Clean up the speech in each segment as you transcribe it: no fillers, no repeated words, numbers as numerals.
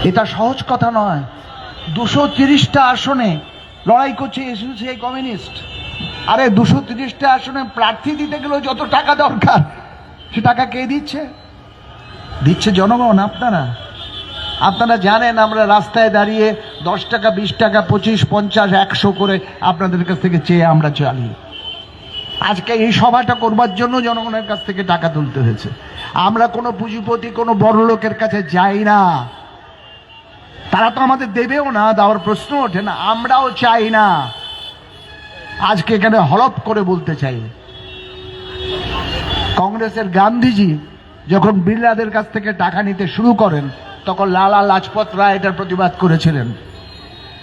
এটা সহজ কথা নয়। 230টা আসনে লড়াই করছে এসোসিয়েশন কমিউনিস্ট। আরে 230টা আসনে প্রার্থী দিতে গেলেও যত টাকা দরকার, সে টাকা কে দিচ্ছে? দিচ্ছে জনগণ। আপনারা জানেন আমরা রাস্তায় দাঁড়িয়ে 10 টাকা, 20 টাকা, 25, 50, 100 করে আপনাদের কাছ থেকে চেয়ে আমরা চালি। আজকে এই সভাটা করবার জন্য জনগণের কাছ থেকে টাকা তুলতে হয়েছে। আমরা কোনো পুঁজিপতি, কোনো বড় লোকের কাছে যাই না। তারা তো আমাদের দেবেও না, দেওয়ার প্রশ্ন ওঠে না। আমরাও চাই না। আজকে এখানে হলপ করে বলতে চাই, কংগ্রেসের গান্ধীজি যখন বিড়লাদের কাছ থেকে টাকা নিতে শুরু করেন, তখন লালা লাজপত রায় এটার প্রতিবাদ করেছিলেন,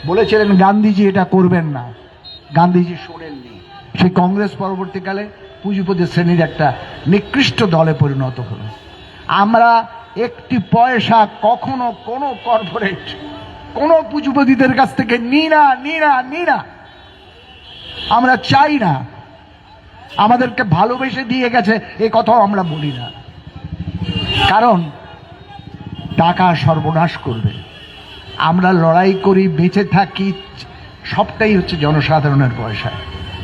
বলেছিলেন গান্ধীজি এটা করবেন না। গান্ধীজি শোনেননি। সেই কংগ্রেস পরবর্তীকালে পুঁজিপতি শ্রেণীর একটা নিকৃষ্ট দলে পরিণত হলো। আমরা একটি পয়সা কখনো কোনো কর্পোরেট, কোনো পুঁজিপতিদের কাছ থেকে নি না। আমরা চাই না। আমাদেরকে ভালোবেসে দিয়ে গেছে এ কথাও আমরা বলি না, কারণ টাকা সর্বনাশ করবে। আমরা লড়াই করি, বেঁচে থাকি, সবটাই হচ্ছে জনসাধারণের পয়সা।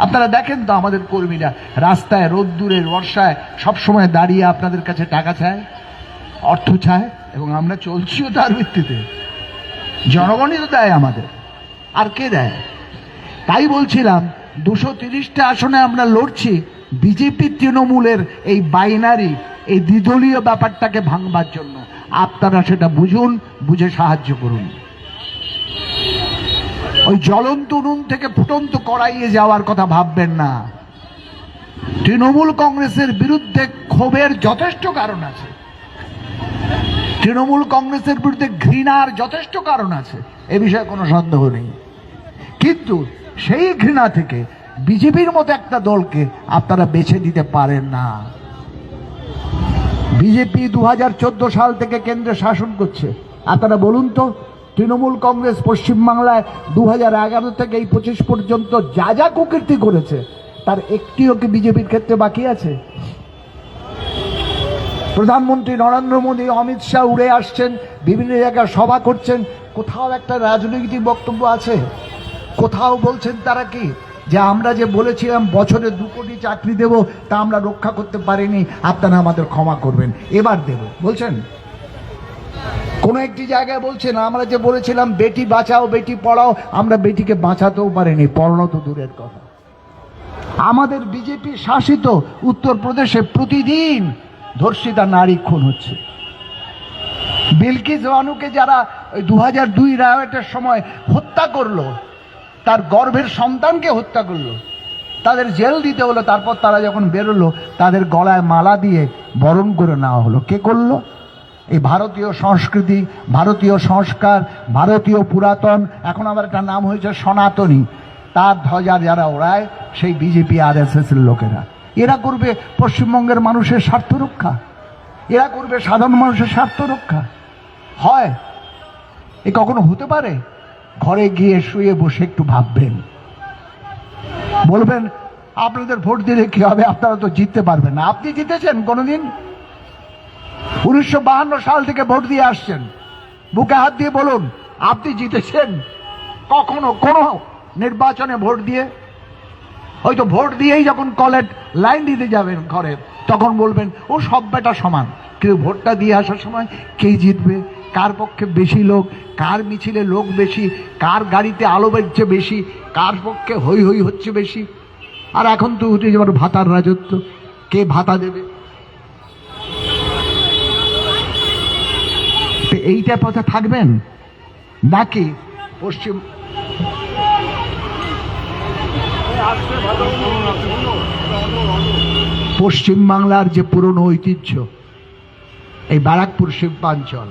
আপনারা দেখেন তো আমাদের কর্মীরা রাস্তায় রোদ্দুরের বর্ষায় সবসময় দাঁড়িয়ে আপনাদের কাছে টাকা চায়, অর্থ চায়, এবং আমরা চলছিও তার ভিত্তিতে। জনগণই তো দেয় আমাদের, আর কে দেয়? তাই বলছিলাম 230টা আসনে আমরা লড়ছি বিজেপি তৃণমূলের এই বাইনারি, এই দ্বিদলীয় ব্যাপারটাকে ভাঙবার জন্য। আপনারা সেটা বুঝুন, বুঝে সাহায্য করুন। ওই জ্বলন্ত নুন থেকে ফুটন্ত কড়াইয়ে যাওয়ার কথা ভাববেন না। তৃণমূল কংগ্রেসের বিরুদ্ধে ক্ষোভের যথেষ্ট কারণ আছে, তৃণমূল কংগ্রেসের বিরুদ্ধে ঘৃণার যথেষ্ট কারণ আছে, এ বিষয়ে কোনো সন্দেহ নেই। কিন্তু সেই ঘৃণা থেকে বিজেপির মতো একটা দলকে আপনারা বেছে দিতে পারেন না। বিজেপি 2014 সাল থেকে কেন্দ্রে শাসন করছে। আপনারা বলুন তো, তৃণমূল কংগ্রেস পশ্চিমবাংলায় 2011 থেকে এই 25 পর্যন্ত যা যা কুকীর্তি করেছে, তার একটিও কি বিজেপির ক্ষেত্রে বাকি আছে? প্রধানমন্ত্রী নরেন্দ্র মোদী, অমিত শাহ উড়ে আসছেন, বিভিন্ন জায়গায় সভা করছেন, কোথাও একটা রাজনৈতিক বক্তব্য আছে? কোথাও বলছেন তারা কি যে আমরা যে বলেছিলাম বছরে 2 কোটি চাকরি দেব, তা আমরা রক্ষা করতে পারিনি, আপনারা আমাদের ক্ষমা করবেন, এবার দেব বলছেন? কোন একটি জায়গায় বলছেন আমরা যে বলেছিলাম বেটি বাঁচাও বেটি পড়াও, আমরা বেটিকে বাঁচাতেও পারিনি, পড়ানো তো দূরের কথা। আমাদের বিজেপি শাসিত উত্তরপ্রদেশে প্রতিদিন ধর্ষিতা নারী খুন হচ্ছে। বিলকিস বানুকে যারা 2002 রায়টের সময় হত্যা করলো, তার গর্ভের সন্তানকে হত্যা করলো, তাদের জেল দিতে হলো। তারপর তারা যখন বেরোলো, তাদের গলায় মালা দিয়ে বরণ করে নেওয়া হলো। কে করলো? এই ভারতীয় সংস্কৃতি, ভারতীয় সংস্কার, ভারতীয় পুরাতন, এখন আবার একটা নাম হয়েছে সনাতনী, তার ধ্বজা যারা ওড়ায় সেই বিজেপি RSS এর লোকেরা। এরা করবে পশ্চিমবঙ্গের মানুষের স্বার্থ রক্ষা, এরা করবে সাধারণ মানুষের স্বার্থ রক্ষা? হয় এ কখনো হতে পারে? ঘরে গিয়ে শুয়ে বসে একটু ভাববেন, বলবেন আপনাদের ভোট দিলে কি হবে, আপনারা তো জিততে পারবেন না। আপনি জিতেছেন কোনোদিন? 1952 সাল থেকে ভোট দিয়ে আসছেন, বুকে হাত দিয়ে বলুন আপনি জিতেছেন কখনো কোনো নির্বাচনে ভোট দিয়ে? হয়তো ভোট দিয়েই যখন কলের লাইন দিতে যাবেন ঘরের, তখন বলবেন ও সব বেটা সমান। কিন্তু ভোটটা দিয়ে আসার সময় কে জিতবে, কার পক্ষে বেশি লোক, কার মিছিলে লোক বেশি, কার গাড়িতে আলো বেরছে বেশি, কার পক্ষে হই হই হচ্ছে বেশি। আর এখন তো উঠে যাবার ভাতার রাজত্ব, কে ভাতা দেবে, এইটা পথে থাকবেন নাকি পশ্চিমবাংলার যে পুরনো ঐতিহ্য, এই ব্যারাকপুর শিল্পাঞ্চল,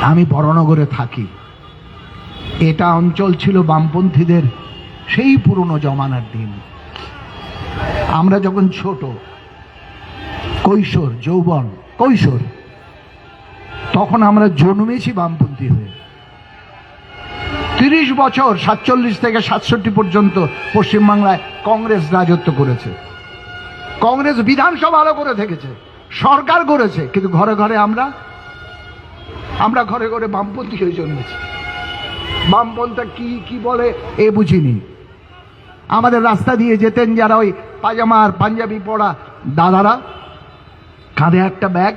আমি বড়নগরে থাকি, এটা অঞ্চল ছিল বামপন্থীদের সেই পুরনো জমানার দিন। আমরা যখন ছোট, কৈশোর, যৌবন, কৈশোর, তখন আমরা জন্মেছি বামপন্থী হয়ে। 30 বছর 47 থেকে 67 পর্যন্ত পশ্চিমবাংলায় কংগ্রেস রাজত্ব করেছে। কংগ্রেস বিধানসভা ভালো করে থেকেছে, সরকার করেছে, কিন্তু ঘরে ঘরে আমরা আমরা ঘরে ঘরে বামপন্থী হয়ে জন্মেছি, বামপন্থা কি কি বলে এ বুঝিনি। আমাদের রাস্তা দিয়ে যেতেন যারা ওই পাজামা আর পাঞ্জাবি পরা দাদারা, কাঁধে একটা ব্যাগ,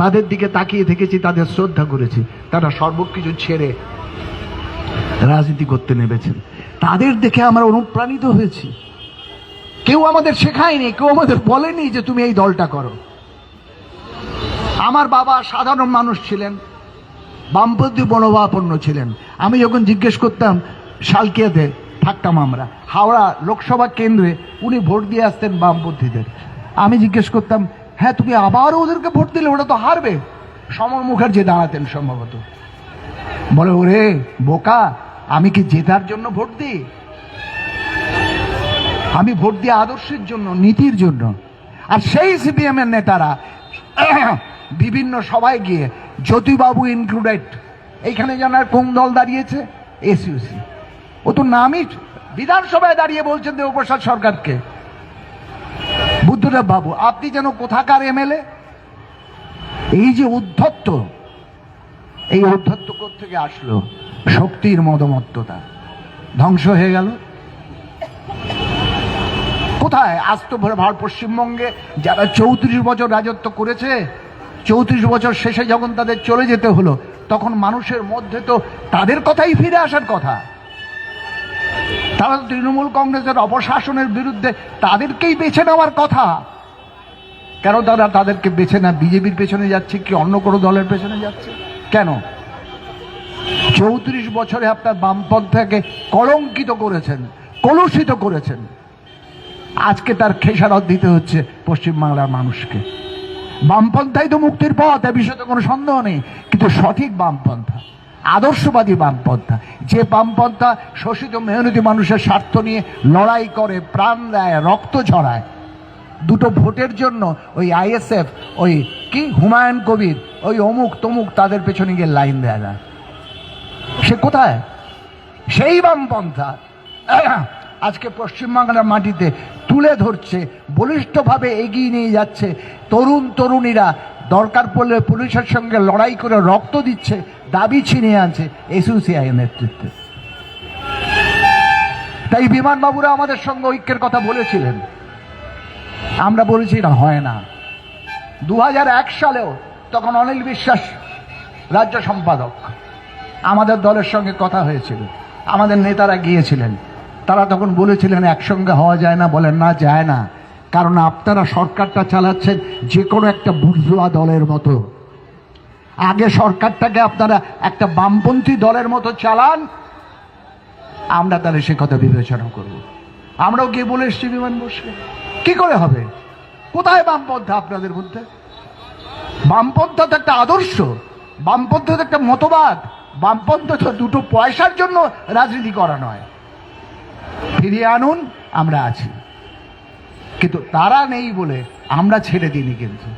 তাদের দিকে তাকিয়ে থেকেছি, তাদের শ্রদ্ধা করেছি। তারা সর্বকিছু ছেড়ে রাজনীতি করতে নেমেছেন, তাদের দেখে আমরা অনুপ্রাণিত হয়েছি। কেউ আমাদের শেখায়নি, কেউ আমাদের বলেনি যে তুমি এই দলটা করো। আমার বাবা সাধারণ মানুষ ছিলেন, বামপন্থী মনোভাবাপন্ন ছিলেন। আমি যখন জিজ্ঞেস করতাম, শালকিয়াতে থাকতাম আমরা, হাওড়া লোকসভা কেন্দ্রে উনি ভোট দিয়ে আসতেন বামপন্থীদের। আমি জিজ্ঞেস করতাম, হ্যাঁ তুমি আবারও ওদেরকে ভোট দিলে, ওটা তো হারবে। সমর মুখার্জি দাঁড়াতেন সম্ভবত, বলে ওরে বোকা, আমি কি জেতার জন্য ভোট দিই? আমি ভোট দিই আদর্শের জন্য, নীতির জন্য। আর সেই সিপিএম এর নেতারা বিভিন্ন সভায় গিয়ে, জ্যোতিবাবু ইনক্লুডেড, এইখানে জানার কোন দল দাঁড়িয়েছে? এসইউসি। ও তো নামই বিধানসভায় দাঁড়িয়ে বলছেন দেবপ্রসাদ সরকারকে, বুদ্ধদেব বাবু আপনি যেন কোথাকার এমএলএ। এই যে উদ্ধত্ত, এই উদ্ধত্ত কোত্থেকে আসলো? শক্তির মদমত্ততা, ধ্বংস হয়ে গেল কোথায়? আজ তো ভারত পশ্চিমবঙ্গে যারা 34 বছর রাজত্ব করেছে, 34 বছর শেষে যখন তাদের চলে যেতে হলো, তখন মানুষের মধ্যে তো তাদের কথাই ফিরে আসার কথা। তারা তো তৃণমূল কংগ্রেসের অপশাসনের বিরুদ্ধে তাদেরকেই বেছে নেওয়ার কথা। কেন তারা তাদেরকে বেছে না বিজেপির পেছনে যাচ্ছে, কি অন্য কোনো দলের পেছনে যাচ্ছে? কেন? 34 বছরে আপনার বামপন্থাকে কলঙ্কিত করেছেন, কলুষিত করেছেন। আজকে তার খেসারত দিতে হচ্ছে পশ্চিমবাংলার মানুষকে। বামপন্থাই তো মুক্তির পথ, এ বিষয়ে তো কোনো সন্দেহ নেই, কিন্তু সঠিক বামপন্থা, আদর্শবাদী বামপন্থা, যে বামপন্থা শোষিত মেহনতি মানুষের স্বার্থ নিয়ে লড়াই করে, প্রাণ দেয়, রক্ত ঝরায়। দুটো ভোটের জন্য ওই আইএসএফ, ওই কি হুমায়ুন কবির, ওই অমুক তমুক তাদের পেছনে গিয়ে লাইন দেয় না। সে কোথায়? সেই বামপন্থা আজকে পশ্চিমবাংলার মাটিতে তুলে ধরছে, বলিষ্ঠভাবে এগিয়ে নিয়ে যাচ্ছে। তরুণ তরুণীরা দরকার পড়লে পুলিশের সঙ্গে লড়াই করে রক্ত দিচ্ছে, দাবি ছিনিয়ে আনছে এসইউসিআই এর নেতৃত্বে। তাই বিমানবাবুরা আমাদের সঙ্গে ঐক্যের কথা বলেছিলেন, আমরা বলেছি না, হয় না। 2001 সালেও তখন অনিল বিশ্বাস রাজ্য সম্পাদক, আমাদের দলের সঙ্গে কথা হয়েছিল, আমাদের নেতারা গিয়েছিলেন, তারা তখন বলেছিলেন একসঙ্গে হওয়া যায় না। বলেন না, যায় না, কারণ আপনারা সরকারটা চালাচ্ছেন যে কোনো একটা বুর্জোয়া দলের মতো। আগে সরকারটাকে আপনারা একটা বামপন্থী দলের মতো চালান, আমরা তাহলে সে কথা বিবেচনা করব। আমরাও গিয়ে বলে এসছি বিমান বসে, কি করে হবে? কোথায় বামপন্থা আপনাদের মধ্যে? বামপন্থা তো একটা আদর্শ, বামপন্থা তো একটা মতবাদ, বামপন্থা তো দুটো পয়সার জন্য রাজনীতি করা নয়। ফিরিয়ে আনুন, আমরা আছি। কিন্তু তারা নেই বলে আমরা ছেড়ে দিইনি। কিন্তু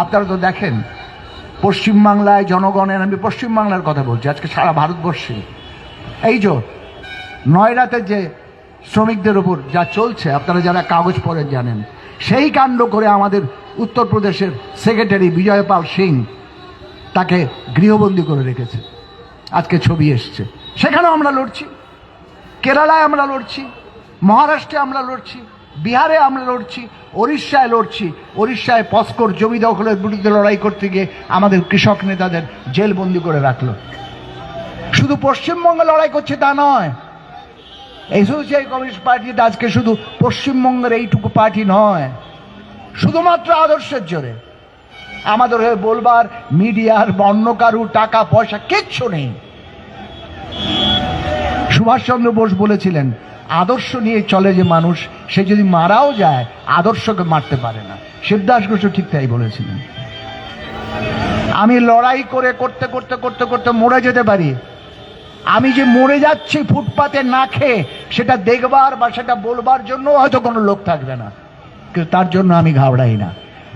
আপনারা তো দেখেন পশ্চিমবাংলায় জনগণের, আমি পশ্চিমবাংলার কথা বলছি, আজকে সারা ভারতবর্ষে এই যে নয়ডাতে যে শ্রমিকদের উপর যা চলছে, আপনারা যারা কাগজ পড়েন জানেন, সেই কাণ্ড করে আমাদের উত্তরপ্রদেশের সেক্রেটারি বিজয় পাল সিং তাকে গৃহবন্দী করে রেখেছে। আজকে ছবি এসছে, সেখানেও আমরা লড়ছি। কেরালায় আমরা লড়ছি, মহারাষ্ট্রে আমরা লড়ছি, বিহারে আমরা লড়ছি, ওড়িশায় লড়ছি। ওড়িশায় পস্কর জমি দখলের বিরুদ্ধে লড়াই করতে গিয়ে আমাদের কৃষক নেতাদের জেলবন্দি করে রাখলো। শুধু পশ্চিমবঙ্গে লড়াই করছে তা নয়, এসোসিয়াল কমিউনিস্ট পার্টিটা আজকে শুধু পশ্চিমবঙ্গের এইটুকু পার্টি নয়, শুধুমাত্র আদর্শের জোরে। আমাদের হয়ে বলবার মিডিয়ার বা অন্য কারু টাকা পয়সা কিচ্ছু নেই। সুভাষচন্দ্র বোস বলেছিলেন, আদর্শ নিয়ে চলে যে মানুষ, সে যদি মারাও যায় আদর্শকে মারতে পারে না। শিবদাস ঘোষ ঠিক তাই বলেছিলেন। আমি লড়াই করে করতে করতে করতে করতে মরে যেতে পারি, আমি যে মরে যাচ্ছি ফুটপাতে না খেয়ে, সেটা দেখবার বা সেটা বলবার জন্য হয়তো কোনো লোক থাকবে না, কিন্তু তার জন্য আমি ঘাবড়াই না।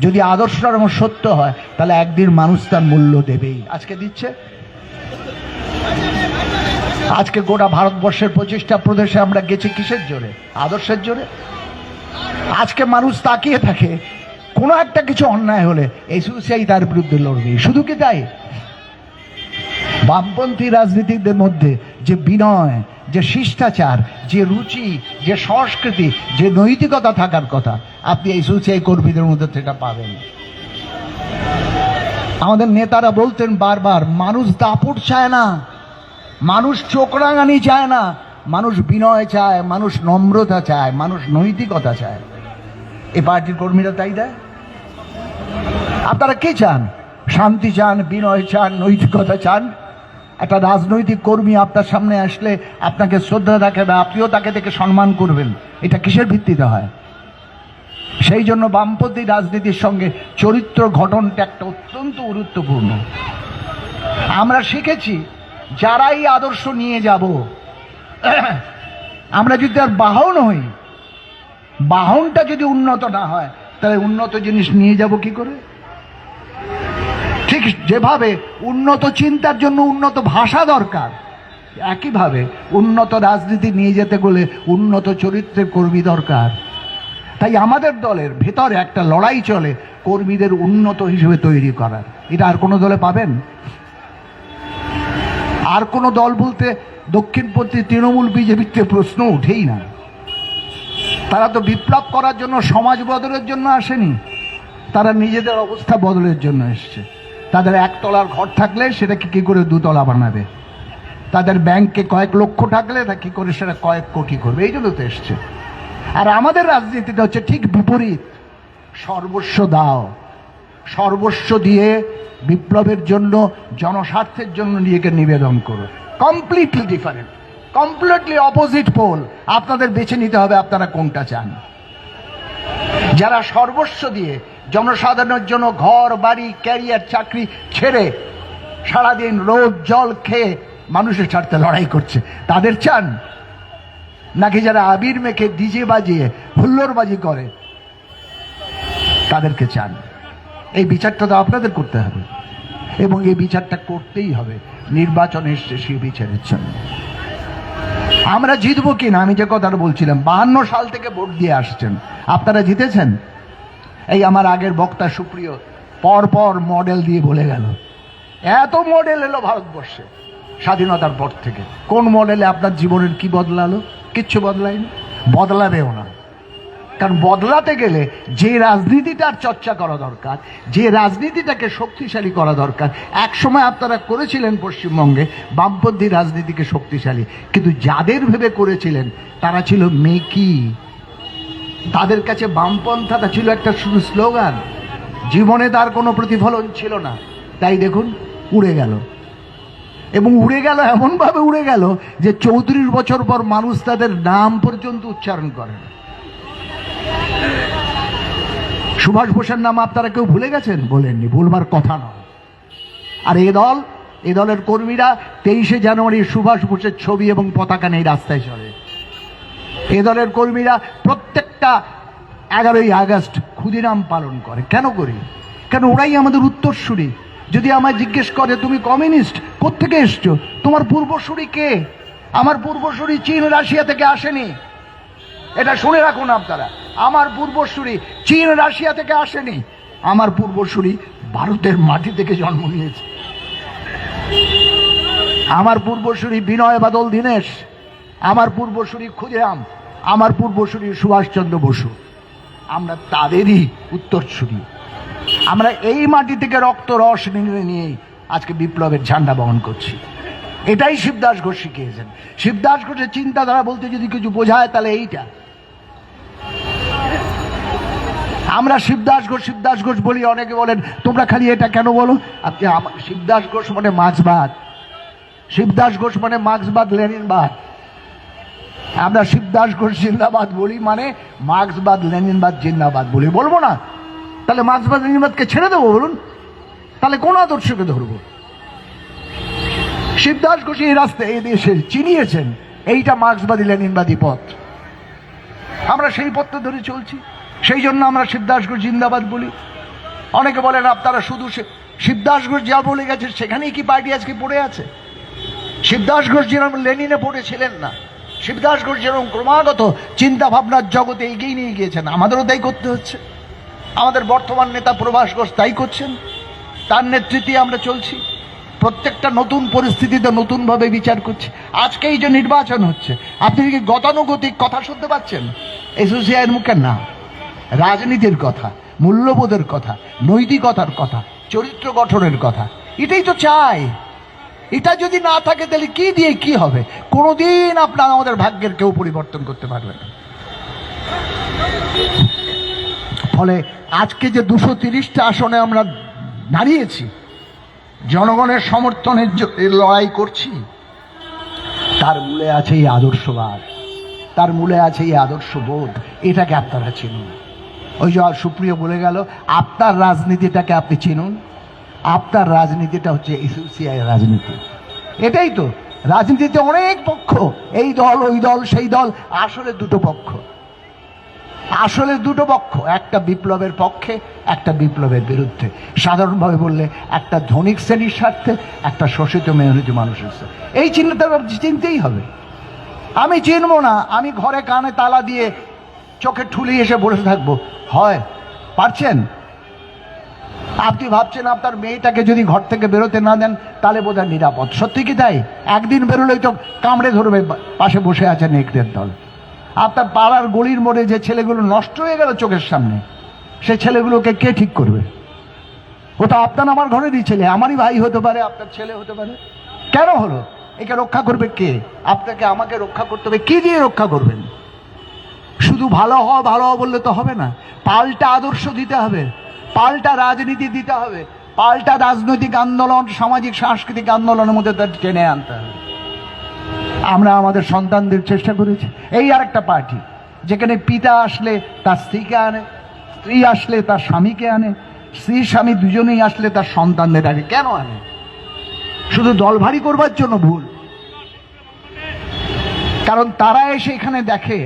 যদি আদর্শটা আমার সত্য হয়, তাহলে একদিন মানুষ তার মূল্য দেবেই। আজকে দিচ্ছে। আজকে গোটা ভারতবর্ষের 25টা প্রদেশে আমরা গেছি কিসের জোরে? আদর্শের জোরে। আজকে মানুষ তাকিয়ে থাকে, কোনো একটা কিছু অন্যায় হলে এসইউসিআই তার বিরুদ্ধে লড়বে, শুধু কি তাই? বামপন্থী রাজনীতিকদের মধ্যে যে বিনয়, যে শিষ্টাচার, যে রুচি, যে সংস্কৃতি, যে নৈতিকতা থাকার কথা, আপনি এই সুচিআই কর্মীদের মধ্যে সেটা পাবেন। আমাদের নেতারা বলতেন বারবার, মানুষ দাপট চায় না, মানুষ চোখরাঙানি চায় না, মানুষ বিনয় চায়, মানুষ নম্রতা চায়, মানুষ নৈতিকতা চায়। এই পার্টির কর্মীরা তাই দেয়। আপনারা কে চান? শান্তি চান, বিনয় চান, নৈতিকতা চান? একটা রাজনৈতিক কর্মী আপনার সামনে আসলে আপনাকে শ্রদ্ধা রাখবে, আপনিও তাকে দেখে সম্মান করবেন। এটা কিসের ভিত্তিতে হয়? সেই জন্য বামপন্থী রাজনীতির সঙ্গে চরিত্র গঠনটা একটা অত্যন্ত গুরুত্বপূর্ণ। আমরা শিখেছি যারাই আদর্শ নিয়ে যাব, আমরা যদি আর বাহন হই, বাহনটা যদি উন্নত না হয়, তাহলে উন্নত জিনিস নিয়ে যাব কি করে? ঠিক যেভাবে উন্নত চিন্তার জন্য উন্নত ভাষা দরকার, একইভাবে উন্নত রাজনীতি নিয়ে যেতে গেলে উন্নত চরিত্রের কর্মী দরকার। তাই আমাদের দলের ভেতরে একটা লড়াই চলে কর্মীদের উন্নত হিসেবে তৈরি করার। এটা আর কোনো দলে পাবেন? আর কোনো দল বলতে দক্ষিণপন্থী তৃণমূল, বিজেপিতে প্রশ্ন উঠেই না। তারা তো বিপ্লব করার জন্য, সমাজ বদলের জন্য আসেনি, তারা নিজেদের অবস্থা বদলের জন্য এসছে। তাদের একতলার ঘর থাকলে সেটাকে কি করে দুতলা বানাবে, তাদের ব্যাংকে কয়েক লক্ষ থাকলে তা কি করে সেটা কয়েক কোটি করবে, এই জন্য তো এসছে। আর আমাদের রাজনীতিটা হচ্ছে ঠিক বিপরীত। সর্বস্ব দাও, সর্বস্ব দিয়ে বিপ্লবের জন্য, জনস্বার্থের জন্য নিজেকে নিবেদন করো। Completely different, completely opposite pole. আপনাদের বেছে নিতে হবে আপনারা কোনটা চান। যারা সর্বস্ব দিয়ে জনসাধারণের জন্য ঘর বাড়ি, ক্যারিয়ার, চাকরি ছেড়ে সারাদিন রোদ জল খেয়ে মানুষের স্বার্থে লড়াই করছে, তাদের চান? নাকি যারা আবির মেখে ডিজে বাজিয়ে হুল্লোড়বাজি করে তাদেরকে চান? এই বিচারটা তো আপনাদের করতে হবে, এবং এই বিচারটা করতেই হবে। নির্বাচন এসছে সেই বিচারের জন্য। আমরা জিতবো কিনা, আমি যে কথাটা বলছিলাম, 52 সাল থেকে ভোট দিয়ে আসছেন, আপনারা জিতেছেন? এই আমার আগের বক্তা সুপ্রিয় পরপর মডেল দিয়ে বলে গেল, এত মডেল এলো ভারতবর্ষে স্বাধীনতার পর থেকে। কোন মডেলে আপনার জীবনের কি বদলালো? কিচ্ছু বদলায়নি, বদলাবেও না। কারণ বদলাতে গেলে যে রাজনীতিটার চর্চা করা দরকার, যে রাজনীতিটাকে শক্তিশালী করা দরকার, এক সময় আপনারা করেছিলেন পশ্চিমবঙ্গে বামপন্থী রাজনীতিকে শক্তিশালী, কিন্তু যাদের ভেবে করেছিলেন তারা ছিল মেকি। তাদের কাছে বামপন্থাটা ছিল একটা শুধু স্লোগান, জীবনে তার কোনো প্রতিফলন ছিল না। তাই দেখুন উড়ে গেল, এবং উড়ে গেল এমনভাবে উড়ে গেল যে 34 বছর পর মানুষ তাদের নাম পর্যন্ত উচ্চারণ করে না। সুভাষ বোসের নাম আপনারা কেউ ভুলে গেছেন? বলেননি, ভুলবার কথা নয়। আর এ দলের কর্মীরা 23শে জানুয়ারি সুভাষ বোসের ছবি এবং পতাকা নিয়ে রাস্তায় চলে। এ দলের কর্মীরা প্রত্যেকটা 11ই আগস্ট ক্ষুদিরাম পালন করে। কেন করি? কেন ওরাই আমাদের উত্তরসূরি। যদি আমায় জিজ্ঞেস করে তুমি কমিউনিস্ট, কোত্থেকে এসছো, তোমার পূর্বসূরি কে? আমার পূর্বসূরি চীন রাশিয়া থেকে আসেনি, এটা শুনে রাখুন আপনারা। আমার পূর্বসূরি চীন রাশিয়া থেকে আসেনি, আমার পূর্বসূরি ভারতের মাটি থেকে জন্ম নিয়েছে। আমার পূর্বসূরি বিনয় বাদল দীনেশ, আমার পূর্বসূরি ক্ষুদিরাম, আমার পূর্বসূরি সুভাষচন্দ্র বসু। আমরা তাদেরই উত্তরসূরি। আমরা এই মাটি থেকে রক্ত রস নিয়েই আজকে বিপ্লবের ঝান্ডা বহন করছি। এটাই শিবদাস ঘোষ শিখিয়েছেন। শিবদাস ঘোষের চিন্তাধারা বলতে যদি কিছু বোঝায় তাহলে এইটা। আমরা শিবদাস ঘোষ বলি, অনেকে বলেন তোমরা খালি এটা কেন বলো? আপনি শিবদাস ঘোষ মানে মার্ক্সবাদ, শিবদাস ঘোষ মানে মার্ক্সবাদ লেনিনবাদ। আমরা শিবদাস ঘোষ জিন্দাবাদ বলি মানে মার্ক্সবাদ লেনিনবাদ জিন্দাবাদ বলি, বলবো না? তাহলে মার্ক্সবাদ লেনিনবাদকে ছেড়ে দেবো বলুন? তাহলে কোন আদর্শকে ধরবো? শিবদাস ঘোষ এই রাস্তায় এই দেশে চিনিয়েছেন এইটা মার্ক্সবাদী লেনিনবাদী পথ। আমরা সেই পথটা ধরে চলছি, সেই জন্য আমরা শিবদাস ঘোষ জিন্দাবাদ বলি। অনেকে বলেন আপনারা শুধু শিবদাস ঘোষ যা বলে গেছে সেখানেই কি পার্টি আজকে পড়ে আছে? শিবদাস ঘোষ যেরকম লেনিনে পড়েছিলেন না, শিবদাস ঘোষ যেরকম ক্রমাগত চিন্তা ভাবনার জগতে এগিয়ে নিয়ে গিয়েছেন, আমাদেরও তাই করতে হচ্ছে। আমাদের বর্তমান নেতা প্রভাস ঘোষ তাই করছেন, তার নেতৃত্বে আমরা চলছি। প্রত্যেকটা নতুন পরিস্থিতিতে নতুনভাবে বিচার করছে। আজকে এই যে নির্বাচন হচ্ছে, আপনি কি গতানুগতিক কথা শুনতে পাচ্ছেন এসোসিয়েশনের মুখে? না, রাজনীতির কথা, মূল্যবোধের কথা, নৈতিকতার কথা, চরিত্র গঠনের কথা, এটাই তো চাই। এটা যদি না থাকে তাহলে কি দিয়ে কি হবে? কোনোদিন আপনারা আমাদের ভাগ্যের কেউ পরিবর্তন করতে পারবে না। ফলে আজকে যে 230টা আসনে আমরা দাঁড়িয়েছি, জনগণের সমর্থনের লড়াই করছি, তার মূলে আছে এই আদর্শবাদ, তার মূলে আছে এই আদর্শবোধ। এটাকে আপনারা চিনুন। ওই যে সুপ্রিয় বলে গেল, আপনার রাজনীতিটাকে আপনি চিনুন। আপনার রাজনীতিটা হচ্ছে এসোসিয়াই রাজনীতি। এটাই তো রাজনীতিতে অনেক পক্ষ, এই দল ওই দল সেই দল, আসলে দুটো পক্ষ। আসলে দুটো পক্ষ, একটা বিপ্লবের পক্ষে, একটা বিপ্লবের বিরুদ্ধে। সাধারণভাবে বললে একটা ধনিক শ্রেণীর স্বার্থে, একটা শোষিত মেহনতি মানুষের স্বার্থে। এই চিন্তাটা চিনতেই হবে। আমি চিনবো না, আমি ঘরে কানে তালা দিয়ে চোখে ঠুলি এসে বসে থাকবো? হয়? পারছেন? আপনি ভাবছেন আপনার মেয়েটাকে যদি ঘর থেকে বেরোতে না দেন তাহলে বোধহয় নিরাপদ। সত্যি কি তাই? একদিন বেরোলেই তো কামড়ে ধরবে, পাশে বসে আছে নেকড়ের দল। আপনার পাড়ার গলির মোড়ে যে ছেলেগুলো নষ্ট হয়ে গেল চোখের সামনে, সে ছেলেগুলোকে কে ঠিক করবে? ও তো আপনার আমার ঘরেরই ছেলে, আমারই ভাই হতে পারে, আপনার ছেলে হতে পারে। কেন হলো? একে রক্ষা করবে কে? আপনাকে আমাকে রক্ষা করতে হবে। কি দিয়ে রক্ষা করবেন? শুধু ভালো হওয়া ভালো হওয়া বললে তো হবে না, পাল্টা আদর্শ দিতে হবে, পাল্টা রাজনীতি দিতে হবে, পাল্টা রাজনৈতিক আন্দোলন, সামাজিক সাংস্কৃতিক আন্দোলনের মধ্যে তার টেনে আনতে হবে। আমরা আমাদের সন্তানদের চেষ্টা করেছি। এই আর একটা পার্টি যেখানে পিতা আসলে তার স্ত্রীকে আনে, স্ত্রী আসলে তার স্বামীকে আনে, স্ত্রী স্বামী দুজনেই আসলে তার সন্তানদের আনে। কেন আনে? শুধু দল ভারী করবার জন্য? ভুল। কারণ তারা এসে এখানে দেখে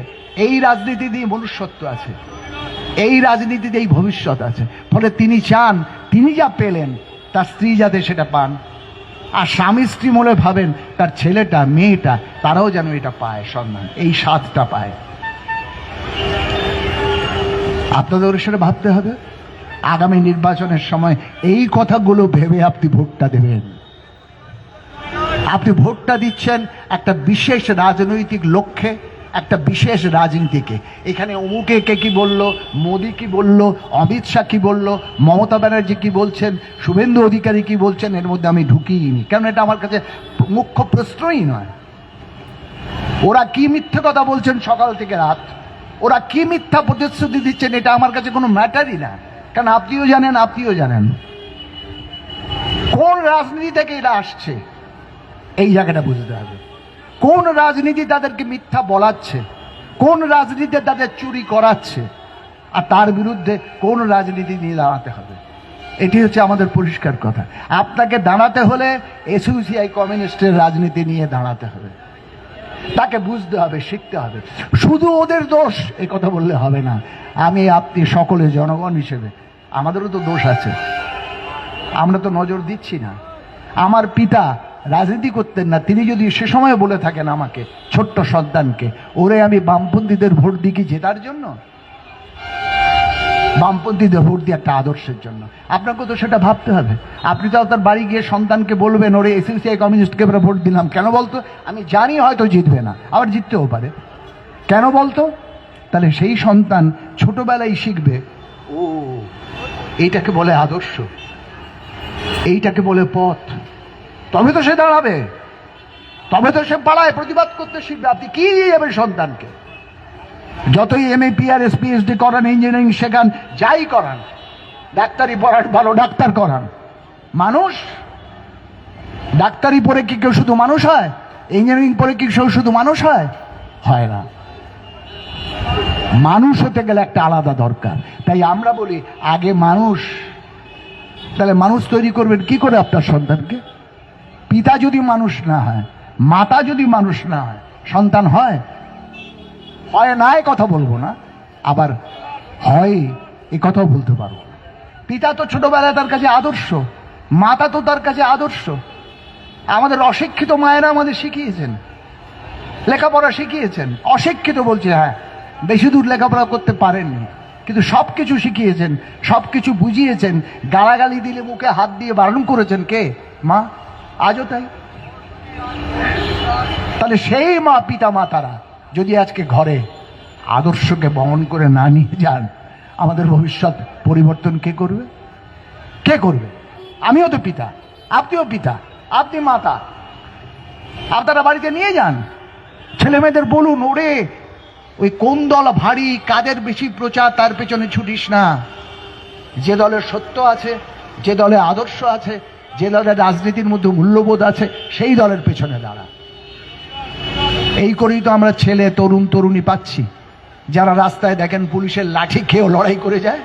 এই রাজনীতি দিয়ে মনুষ্যত্ব আছে, এই রাজনীতিতে এই ভবিষ্যৎ আছে। ফলে তিনি চান তিনি যা পেলেন তার স্ত্রী যাতে সেটা পান, আর স্বামী স্ত্রী বলে ভাবেন তার ছেলেটা মেয়েটা তারাও যেন এটা পায়, সম্মান, এই স্বাদটা পায়। আপনাদের সেটা ভাবতে হবে। আগামী নির্বাচনের সময় এই কথাগুলো ভেবে আপনি ভোটটা দেবেন। আপনি ভোটটা দিচ্ছেন একটা বিশেষ রাজনৈতিক লক্ষ্যে, একটা বিশেষ রাজনীতিকে। এখানে অমুকে কে কি বলল, মোদি কি বলল, অমিত শাহ কি বলল, মমতা ব্যানার্জি কি বলছেন, শুভেন্দু অধিকারী কি বলছেন, এর মধ্যে আমি ঢুকিনি, কারণ এটা আমার কাছে মুখ্য প্রশ্নই নয়। ওরা কি মিথ্যে কথা বলছেন সকাল থেকে রাত, ওরা কি মিথ্যা প্রতিশ্রুতি দিচ্ছেন, এটা আমার কাছে কোনো ম্যাটারই না। কারণ আপনিও জানেন, আপনিও জানেন কোন রাজনীতি থেকে এটা আসছে। এই জায়গাটা বুঝতে হবে কোন রাজনীতি তাদেরকে মিথ্যা বলাচ্ছে, কোন রাজনীতি তাদের চুরি করাচ্ছে, আর তার বিরুদ্ধে কোন রাজনীতি নিয়ে দাঁড়াতে হবে। এটি হচ্ছে আমাদের পরিষ্কার কথা। আপনাকে দাঁড়াতে হলে এসইউসিআই কমিউনিস্টের রাজনীতি নিয়ে দাঁড়াতে হবে, তাকে বুঝতে হবে, শিখতে হবে। শুধু ওদের দোষ এই কথা বললে হবে না। আমি আপনি সকলে জনগণ হিসেবে আমাদেরও তো দোষ আছে, আমরা তো নজর দিচ্ছি না। আমার পিতা রাজনীতি করতেন না, তিনি যদি সে সময় বলে থাকেন আমাকে, ছোট্ট সন্তানকে, ওরে আমি বামপন্থীদের ভোট দিই কি জেতার জন্য? বামপন্থীদের ভোট দিয়ে একটা আদর্শের জন্য। আপনাকে তো সেটা ভাবতে হবে। আপনি তো আপনার বাড়ি গিয়ে সন্তানকে বলবেন, ওরে এসইউসিআই কমিউনিস্টকে আমরা ভোট দিলাম। কেন বলতো? আমি জানি হয়তো জিতবে না, আবার জিততেও পারে। কেন বলতো? তাহলে সেই সন্তান ছোটবেলায় শিখবে, ও এইটাকে বলে আদর্শ, এইটাকে বলে পথ। তবে তো সে দাঁড়াবে, তবে তো সে পাড়ায় প্রতিবাদ করতে শিখবে। আপনি কি দিয়ে যাবেন সন্তানকে? যতই এমএ পিআরএস পিএইচডি করান, ইঞ্জিনিয়ারিং শেখান, যাই করান, ডাক্তারি পড়ান, ভালো ডাক্তার করান, মানুষ ডাক্তারি পড়ে কি কেউ শুধু মানুষ হয়? ইঞ্জিনিয়ারিং পড়ে কি কেউ শুধু মানুষ হয়? হয় না। মানুষ হতে গেলে একটা আলাদা দরকার। তাই আমরা বলি আগে মানুষ। তাহলে মানুষ তৈরি করবেন কি করে আপনার সন্তানকে? পিতা যদি মানুষ না হয়, মাতা যদি মানুষ না হয়, সন্তান হয়? হয় না, এ কথা বলবো না, আবার হয় এ কথাও বলতে পারবো। পিতা তো ছোটবেলায় তার কাছে আদর্শ, মাতা তো তার কাছে আদর্শ। আমাদের অশিক্ষিত মায়েরা আমাদের শিখিয়েছেন, লেখাপড়া শিখিয়েছেন। অশিক্ষিত বলছে, হ্যাঁ, বেশি দূর লেখাপড়া করতে পারেননি, কিন্তু সব কিছু শিখিয়েছেন, সব কিছু বুঝিয়েছেন। গালাগালি দিলে মুখে হাত দিয়ে বারণ করেছেন কে? মা। আজও তাই। তাহলে সেই মা পিতা মাতারা যদি আজকে ঘরে আদর্শকে বহন করে না নিয়ে যান, আমাদের ভবিষ্যৎ পরিবর্তন কে করবে? কে করবে? আমিও তো পিতা, আপনিও পিতা, আপনি মাতা। আপনারা বাড়িতে নিয়ে যান, ছেলে মেয়েদের বলুন, ওরে ওই কোন দল ভারী, কাদের বেশি প্রচার, তার পেছনে ছুটিস না। যে দলের সত্য আছে, যে দলে আদর্শ আছে, যে দলের রাজনীতির মধ্যে মূল্যবোধ আছে, সেই দলের পেছনে দাঁড়া। এই করেই তো আমরা ছেলে তরুণী পাচ্ছি, যারা রাস্তায় দেখেন পুলিশের লাঠি খেয়েও লড়াই করে যায়।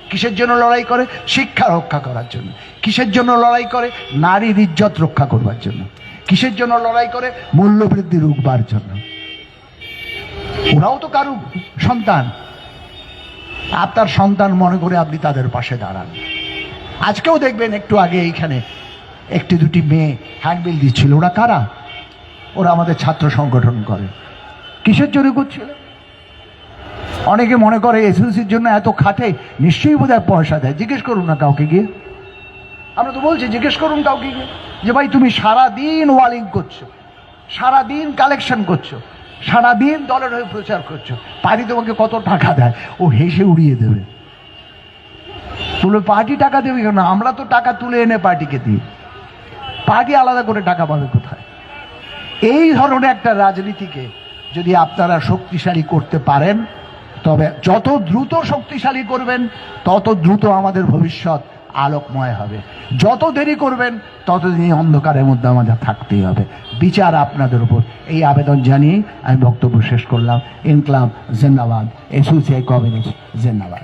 কিসের জন্য লড়াই করে? শিক্ষা রক্ষা করার জন্য। কিসের জন্য লড়াই করে? নারীর ইজ্জত রক্ষা করবার জন্য। কিসের জন্য লড়াই করে? মূল্যবৃদ্ধি রুখবার জন্য। ওরাও তো কারো সন্তান। আপনার সন্তান মনে করে আপনি তাদের পাশে দাঁড়ান। আজকেও দেখবেন, একটু আগে এইখানে একটি দুটি মেয়ে হ্যান্ডবিল দিচ্ছিল। ওরা কারা? ওরা আমাদের ছাত্র সংগঠন করে। কিসের জন্য করছিল? অনেকে মনে করে এসএসসির জন্য এত খাটে, নিশ্চয়ই বোধহয় পয়সা দেয়। জিজ্ঞেস করুন না কাউকে গিয়ে। আমরা তো বলছি, জিজ্ঞেস করুন কাউকে গিয়ে যে ভাই তুমি সারাদিন ওয়ালিং করছো, সারাদিন কালেকশন করছো, সারাদিন দলের হয়ে প্রচার করছো, পার্টি তোমাকে কত টাকা দেয়? ও হেসে উড়িয়ে দেবে। বলবে পার্টি টাকা দেবে কেন? আমরা তো টাকা তুলে এনে পার্টিকে দিই, পার্টি আলাদা করে টাকা পাবে কোথায়? এই ধরনের একটা রাজনীতিকে যদি আপনারা শক্তিশালী করতে পারেন, তবে যত দ্রুত শক্তিশালী করবেন তত দ্রুত আমাদের ভবিষ্যৎ আলোকময় হবে। যত দেরি করবেন ততদিনই অন্ধকারের মধ্যে আমাদের থাকতেই হবে। বিচার আপনাদের উপর। এই আবেদন জানিয়ে আমি বক্তব্য শেষ করলাম। ইনকলাব জিন্দাবাদ, এসোসিয়েট কমিউনিস্ট জিন্দাবাদ।